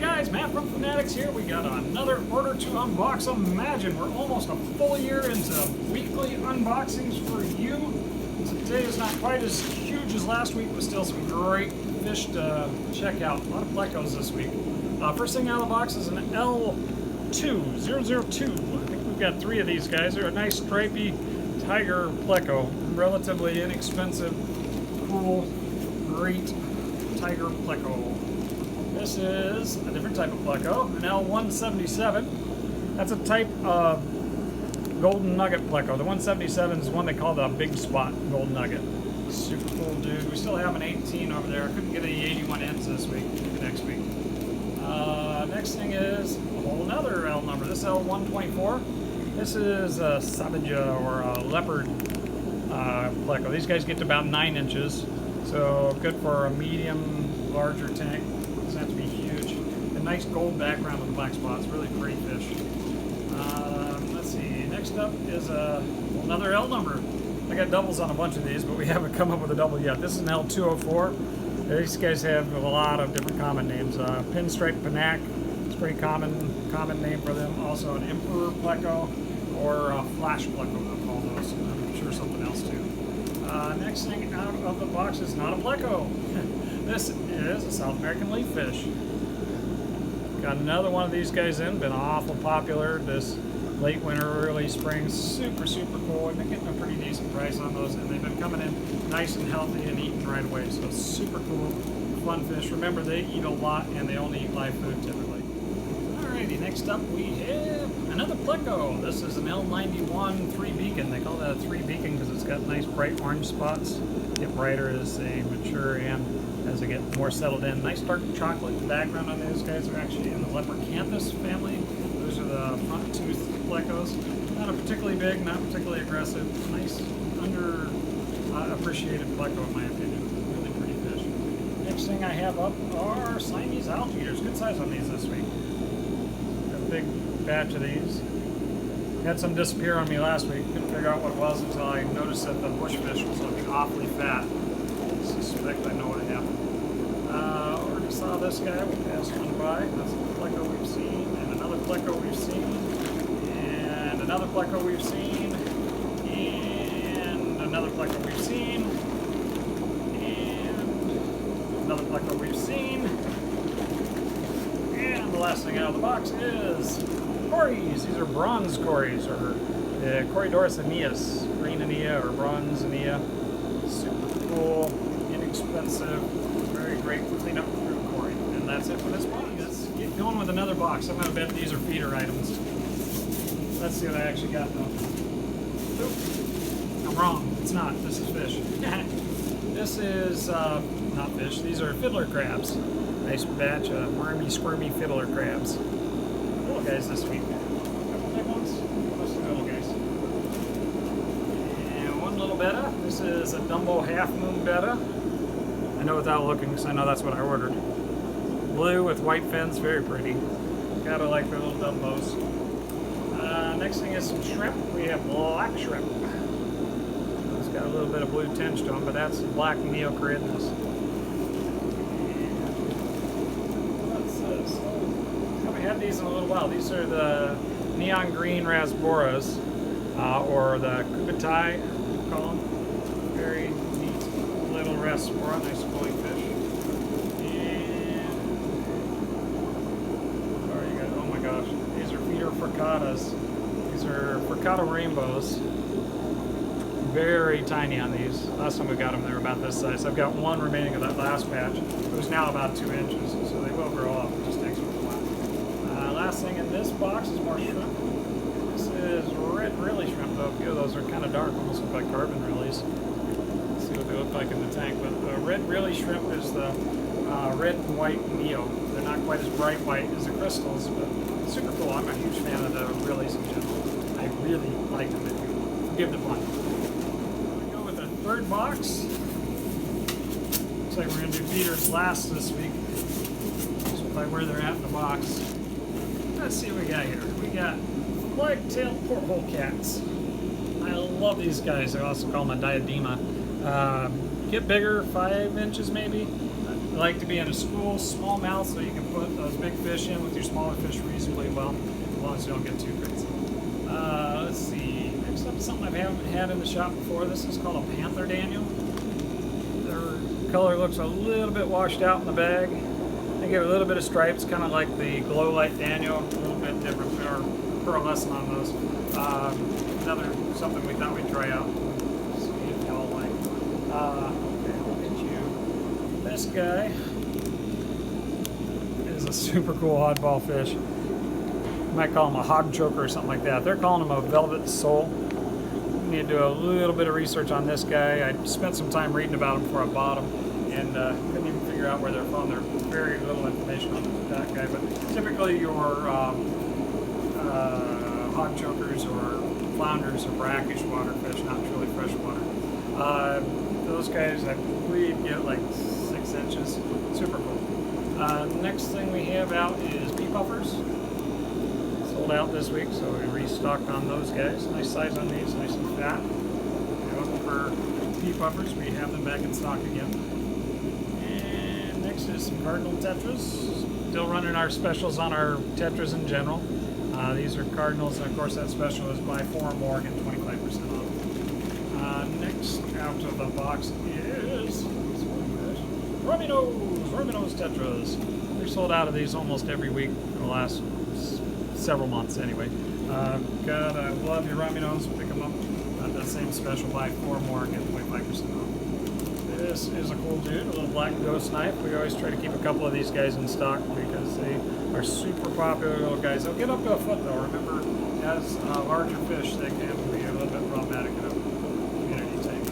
guys, Matt from Finatics here. We got another order to unbox. Imagine we're almost a full year into weekly unboxings for you. Today is not quite as huge as last week, but still some great fish to check out. A lot of plecos this week. First thing out of the box is an L2002. I think we've got 3 of these guys. They're a nice stripy tiger pleco. Relatively inexpensive, cool, great tiger pleco. This is a different type of pleco, an L177. That's a type of golden nugget pleco. The 177 is one they call the big spot golden nugget. Super cool dude. We still have an 18 over there. I couldn't get any 81 ends this week, next week. Next thing is a whole another L number. This L124. This is a Sabija or a leopard pleco. These guys get to about 9 inches. So good for a medium, larger tank. Doesn't have to be huge. A nice gold background with the black spots. Really pretty fish. Let's see. Next up is another L number. I got doubles on a bunch of these, but we haven't come up with a double yet. This is an L204. These guys have a lot of different common names. Pinstripe Panak. It's a pretty common name for them. Also an Emperor pleco or a Flash pleco. They'll call those. I'm sure something else too. Next thing out of the box is not a pleco. This is a South American leaf fish. Got another one of these guys in. Been awful popular this late winter, early spring. Super cool. I've been getting a pretty decent price on those, and they've been coming in nice and healthy and eating right away. So super cool, fun fish. Remember, they eat a lot and they only eat live food typically. Alrighty, next up we have another pleco. This is an L91 3 beacon. They call that a 3 beacon because it's got nice bright orange spots. Get brighter as they mature and as they get more settled in. Nice dark chocolate background on these guys. Are actually in the Leporcanthus family. Those are the front tooth plecos. Not a particularly big, not particularly aggressive. Nice, appreciated pleco in my opinion. Really pretty fish. Next thing I have up are Siamese algae eaters. Good size on these this week. Got a big batch of these. Had some disappear on me last week. Couldn't figure out what it was until I noticed that the bushfish was looking awfully fat. I suspect I know what happened. Already saw this guy. We passed one by. That's a pleco we've seen, and another pleco we've seen, and another pleco we've seen, and another pleco we've seen, and another pleco we've seen, and the last thing out of the box is cories. These are bronze cories, or Corydoras aeneas, green aenea or bronze aenea. Super cool, inexpensive, very great cleanup through cory. And that's it for this box. Let's get going with another box. I'm going to bet these are feeder items. Let's see what I actually got though. Oop. I'm wrong. It's not. This is fish. This is not fish. These are fiddler crabs. Nice batch of wormy, squirmy fiddler crabs. Little guys this week. Couple big ones. Most of the little guys. And one little betta. This is a Dumbo half moon betta. I know without looking, because I know that's what I ordered. Blue with white fins, very pretty. Gotta like their little Dumbos. Next thing is some shrimp. We have black shrimp. It's got a little bit of blue tinge to them, but that's black neocoridnus. What's this? I haven't had these in a little while. These are the neon green rasboras, or the kubatai, we call them. Very neat little rasbora, nice flowing fish. And there you go. Oh my gosh, these are feeder frickatas. These are friccata rainbows. Very tiny on these. Last time we got them, they were about this size. I've got one remaining of that last batch. It was now about 2 inches, so they will grow up. It just takes a little while. Last thing in this box is more shrimp. This is red really shrimp, though. A few of those are kind of dark, almost look like carbon realies. Let's see what they look like in the tank. But the red really shrimp is the red and white neo. They're not quite as bright white as the crystals, but super cool. I'm a huge fan of the realies in general. I really like them. Forgive the pun. We go with the third box. Looks like we're going to do feeders last this week. Just by where they're at in the box. Let's see what we got here. We got flag-tailed porthole cats. I love these guys. I also call them a diadema. Get bigger, 5 inches maybe. like to be in a school smallmouth, so you can put those big fish in with your smaller fish reasonably well, as long as you don't get too crazy. Let's see. Next up, something I haven't had in the shop before. This is called a Panther Daniel. Their color looks a little bit washed out in the bag. They give a little bit of stripes, kind of like the Glow Light Daniel, a little bit different, or pearlescent on those. Another something we thought we'd try out. See if y'all like. Okay, I'll get you. This guy is a super cool oddball fish. You might call him a hog choker or something like that. They're calling him a velvet sole. You need to do a little bit of research on this guy. I spent some time reading about him before I bought him, and couldn't even figure out where they're from. There's very little information on that guy, but typically your hog chokers or flounders are brackish water fish, not truly fresh water. Those guys, I believe, get like 6 inches. Super cool. Next thing we have out is pea puffers. Sold out this week, so we restocked on those guys. Nice size on these, nice and fat. If you're looking for pea puffers, we have them back in stock again. And next is some Cardinal Tetras. Still running our specials on our Tetras in general. These are Cardinals, and of course that special is buy 4 or more, get 25% off. Next out of the box is Rummy Nose Tetras. We're sold out of these almost every week for the last several months anyway. God, I love your Rummy Nose. Pick them up. That same special, buy 4 or more, get 25% off. This is a cool dude, a little black ghost knife. We always try to keep a couple of these guys in stock because they are super popular little guys. They'll get up to a foot though. Remember, as larger fish, they can be a little bit problematic in a community tank.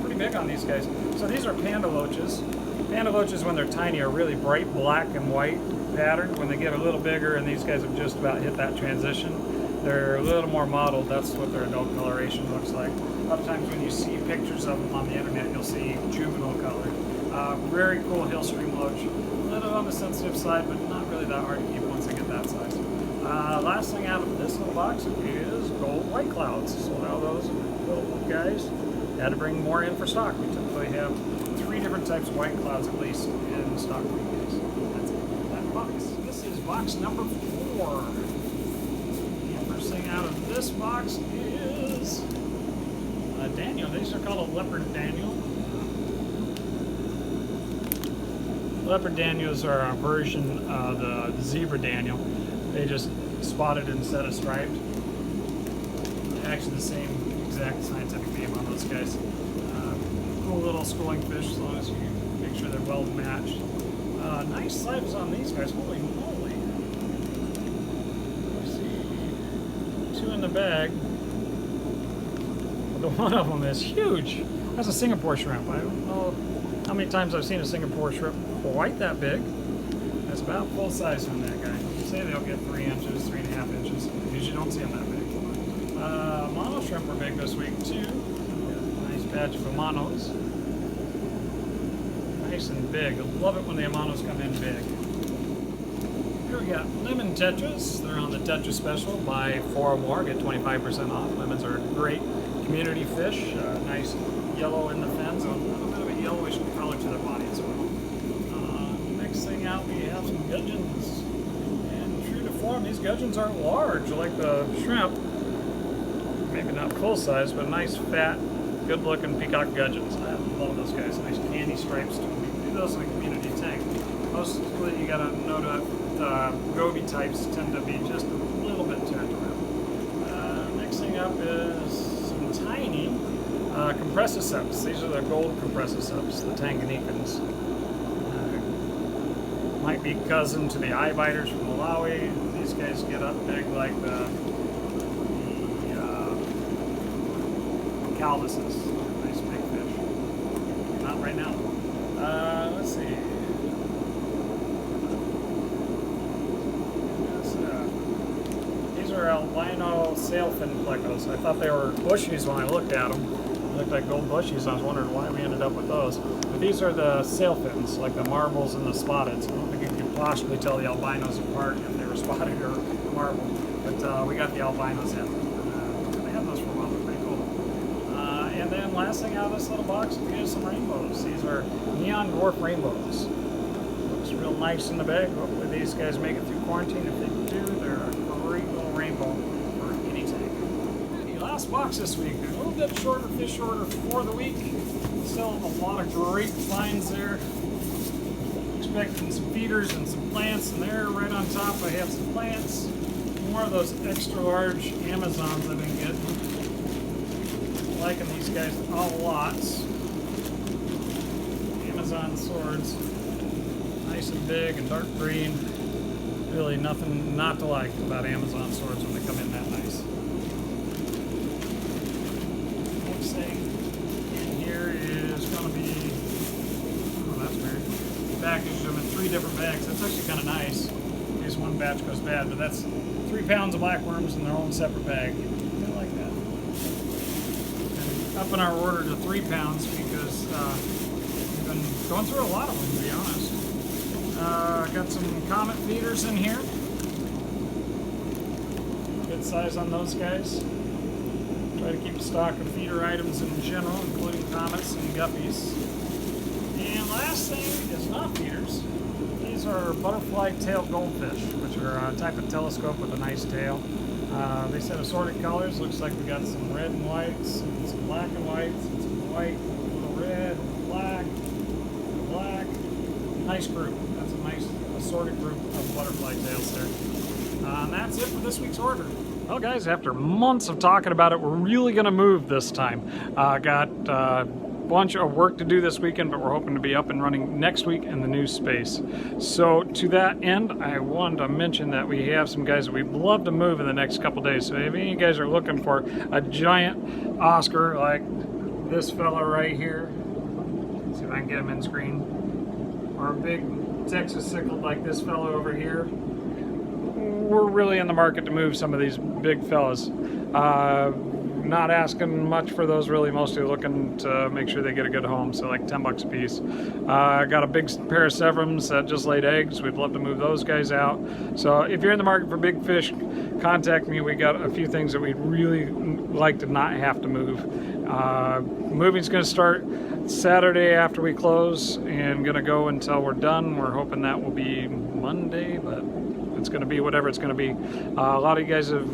Pretty big on these guys. So these are panda loaches. Panda loaches, when they're tiny, are really bright black and white pattern. When they get a little bigger, and these guys have just about hit that transition, they're a little more mottled. That's what their adult coloration looks like. A lot of times when you see pictures of them on the internet, you'll see juvenile color. Very cool hill stream loach. A little on the sensitive side, but not really that hard to keep once they get that size. Last thing out of this little box is gold white clouds. Sold out of those little guys. Had to bring more in for stock. We typically have 3 different types of white clouds at least in stock for you guys. That's it for that box. This is box number 4. The first thing out of this box is a Daniel. These are called a Leopard Daniel. Leopard Daniels are a version of the Zebra Daniel. They just spotted instead of striped. Actually the same exact scientific name on those guys. Cool little schooling fish as long as you make sure they're well matched. Nice size on these guys. Holy moly. Let's see. 2 in the bag. The one of them is huge. That's a Singapore shrimp. I don't know how many times I've seen a Singapore shrimp quite that big. That's about full size on that guy. Say they'll get 3 inches, 3.5 inches. Usually don't see them that big. Mono shrimp are big this week too. Nice batch of Amanos. Nice and big. I love it when the Amanos come in big. Here we got lemon tetras. They're on the Tetra special. Buy 4 or more, get 25% off. Lemons are a great community fish. Nice yellow in the fins, a little bit of a yellowish color to their body as well. Next thing out, we have some gudgeons. And true to form, these gudgeons aren't large like the shrimp. Maybe not full size, but nice, fat, good looking peacock gudgeons. I love those guys. Nice candy stripes to them. You can do those in a community tank. Mostly you gotta know that goby types tend to be just a little bit turned around. Next thing up is some tiny compressiceps. These are the gold compressiceps, the Tanganyikans. Might be cousin to the eye biters from Malawi. These guys get up big like the calluses. Nice big fish. Not right now. Let's see. These are albino sailfin plecos. I thought they were bushies when I looked at them. They looked like gold bushies. I was wondering why we ended up with those. But these are the sailfins, like the marbles and the spotted. So I don't think you could possibly tell the albinos apart if they were spotted or marble. But we got the albinos in. I have those for a while. They're pretty cool. And then And last thing out of this little box, we have some rainbows. These are neon dwarf rainbows. Looks real nice in the bag. Hopefully these guys make it through quarantine. If they do, they're a great little rainbow for any tank. The last box this week, a little bit shorter fish order for the week. Still a lot of great finds there. Expecting some feeders and some plants, and there right on top I have some plants. More of those extra large Amazons I've been getting. Liking these guys a lot. Amazon swords. Nice and big and dark green. Really nothing not to like about Amazon swords when they come in that nice. Next thing in here is going to be, oh that's weird, packaged them in 3 different bags. That's actually kind of nice in case one batch goes bad, but that's 3 pounds of blackworms in their own separate bag. I like that. And upping our order to 3 pounds because we've been going through a lot of them, to be honest. Got some Comet feeders in here. Good size on those guys. Try to keep a stock of feeder items in general, including comets and guppies. And last thing is not feeders. These are butterfly tail goldfish, which are a type of telescope with a nice tail. They said assorted colors. Looks like we got some red and whites, and some black and whites, and some white, a little red, black, black. Nice group. That's a nice assorted group of butterfly tails there. And that's it for this week's order. Well guys, after months of talking about it, we're really going to move this time. Got a bunch of work to do this weekend, but we're hoping to be up and running next week in the new space. So to that end, I wanted to mention that we have some guys that we'd love to move in the next couple days. So if any of you guys are looking for a giant Oscar like this fella right here, let's see if I can get him in screen, or a big Texas sickled like this fellow over here, we're really in the market to move some of these big fellas. Not asking much for those, really, mostly looking to make sure they get a good home, so like 10 bucks a piece. Got a big pair of Severums that just laid eggs. We'd love to move those guys out. So if you're in the market for big fish, contact me. We got a few things that we'd really like to not have to move. Moving's going to start Saturday after we close and going to go until we're done. We're hoping that will be Monday, but it's going to be whatever it's going to be. A lot of you guys have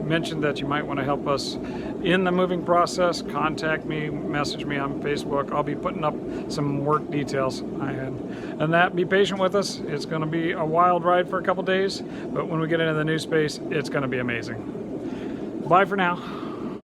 mentioned that you might want to help us in the moving process. Contact me, message me on Facebook. I'll be putting up some work details. And that, be patient with us. It's going to be a wild ride for a couple days, but when we get into the new space, it's going to be amazing. Bye for now.